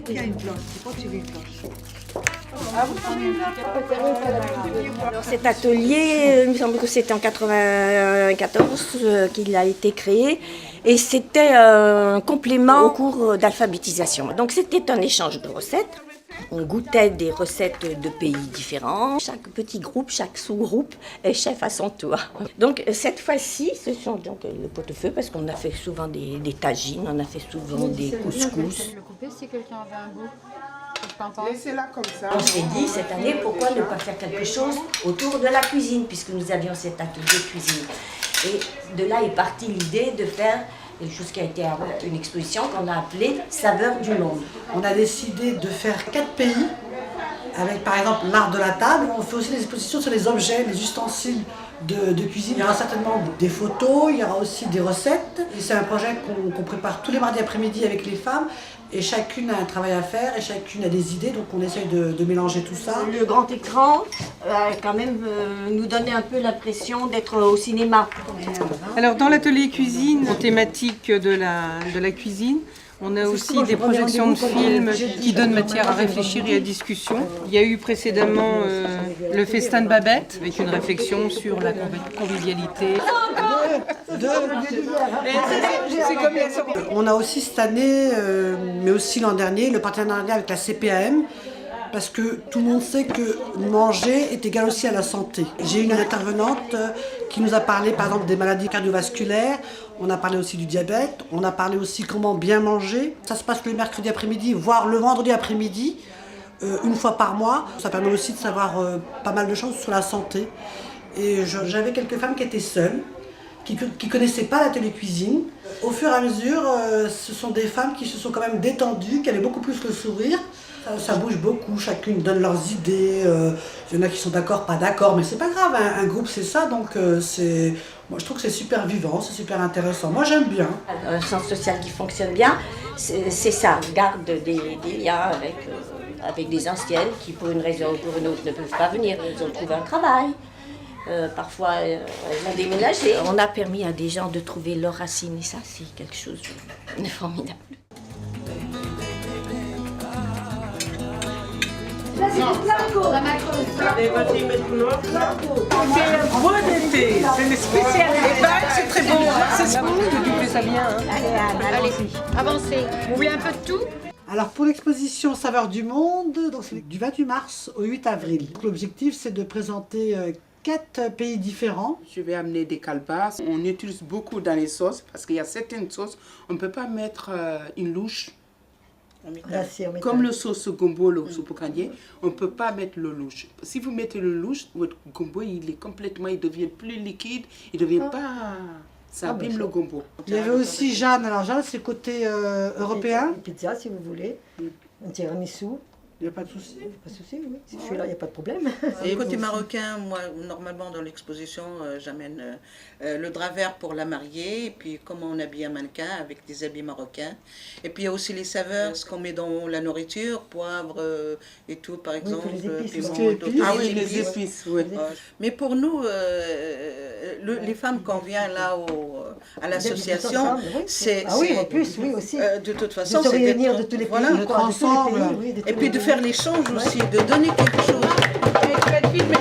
Il y a une cloche, je crois que c'est une cloche. Alors cet atelier, il me semble que c'était en 94 qu'il a été créé et c'était un complément au cours d'alphabétisation. Donc c'était un échange de recettes. On goûtait des recettes de pays différents. Chaque petit groupe, chaque sous-groupe est chef à son tour. Donc cette fois-ci, ce sont donc le pot-au-feu parce qu'on a fait souvent des tagines, on a fait souvent des couscous. Le couper si quelqu'un avait un goût. Laissez-la comme ça. On s'est dit cette année, pourquoi ne pas faire quelque chose autour de la cuisine, puisque nous avions cet atelier cuisine. Et de là est partie l'idée de faire quelque chose qui a été une exposition qu'on a appelée Saveurs du monde. On a décidé de faire 4 pays, avec par exemple l'art de la table. On fait aussi des expositions sur les objets, les ustensiles de cuisine. Il y aura certainement des photos, il y aura aussi des recettes. C'est un projet qu'on prépare tous les mardis après-midi avec les femmes. Et chacune a un travail à faire et chacune a des idées, donc on essaye de mélanger tout ça. Le grand écran quand même nous donnait un peu l'impression d'être au cinéma. Alors dans l'atelier cuisine, en thématique de la cuisine, on a aussi des projections de films qui donnent matière à réfléchir et à discussion. Il y a eu précédemment le festin de Babette, avec une réflexion sur la convivialité. On a aussi cette année, mais aussi l'an dernier, le partenariat avec la CPAM, parce que tout le monde sait que manger est égal aussi à la santé. J'ai une intervenante qui nous a parlé par exemple des maladies cardiovasculaires, on a parlé aussi du diabète, on a parlé aussi comment bien manger. Ça se passe le mercredi après-midi, voire le vendredi après-midi, une fois par mois. Ça permet aussi de savoir pas mal de choses sur la santé. Et j'avais quelques femmes qui étaient seules, qui ne connaissaient pas l'atelier cuisine. Au fur et à mesure, ce sont des femmes qui se sont quand même détendues, qui avaient beaucoup plus le sourire. Ça bouge beaucoup, chacune donne leurs idées. Il y en a qui sont d'accord, pas d'accord, mais c'est pas grave, un groupe c'est ça, donc moi je trouve que c'est super vivant, c'est super intéressant. Moi j'aime bien. Un centre social qui fonctionne bien, c'est ça, on garde des liens avec des anciennes qui pour une raison ou pour une autre ne peuvent pas venir, elles ont trouvé un travail. Parfois, elles ont déménagé. On a permis à des gens de trouver leurs racines et ça, c'est quelque chose de formidable. Là, c'est du planco. La macro. C'est un bois d'été, c'est une spécialité. C'est très bon, c'est bon, je dis ça bien. Allez, avancez. Vous voulez un peu de tout? Alors pour l'exposition Saveurs du monde, donc c'est du 28 mars au 8 avril. L'objectif c'est de présenter 4 pays différents. Je vais amener des calebasses. On utilise beaucoup dans les sauces parce qu'il y a certaines sauces, on ne peut pas mettre une louche. Comme le sauce gombo, le soupe candier, on ne peut pas mettre le louche. Si vous mettez le louche, votre gombo il devient plus liquide, il ne devient pas... Ça abîme le gombo. Il y avait aussi Jeanne. Alors Jeanne c'est côté européen. Une pizza si vous voulez, un tiramisu. Il n'y a pas de souci. Pas de souci, oui. Si je suis là, il n'y a pas de problème. Et côté marocain, moi, normalement, dans l'exposition, j'amène le drap vert pour la mariée, et puis comment on habille un mannequin avec des habits marocains. Et puis il y a aussi les saveurs, ce qu'on met dans la nourriture, poivre et tout, par exemple. Les épices, piment, Ah oui, les épices, oui. Mais pour nous, les femmes, quand on vient là à l'association, c'est... Ah oui, en plus, oui, aussi. De toute façon, de se c'est réunir de tous les pays, voilà, quoi, de tous les ensemble. pays, oui, de tous et puis les de pays. faire l'échange aussi, de donner quelque chose. Tu vas te filmer.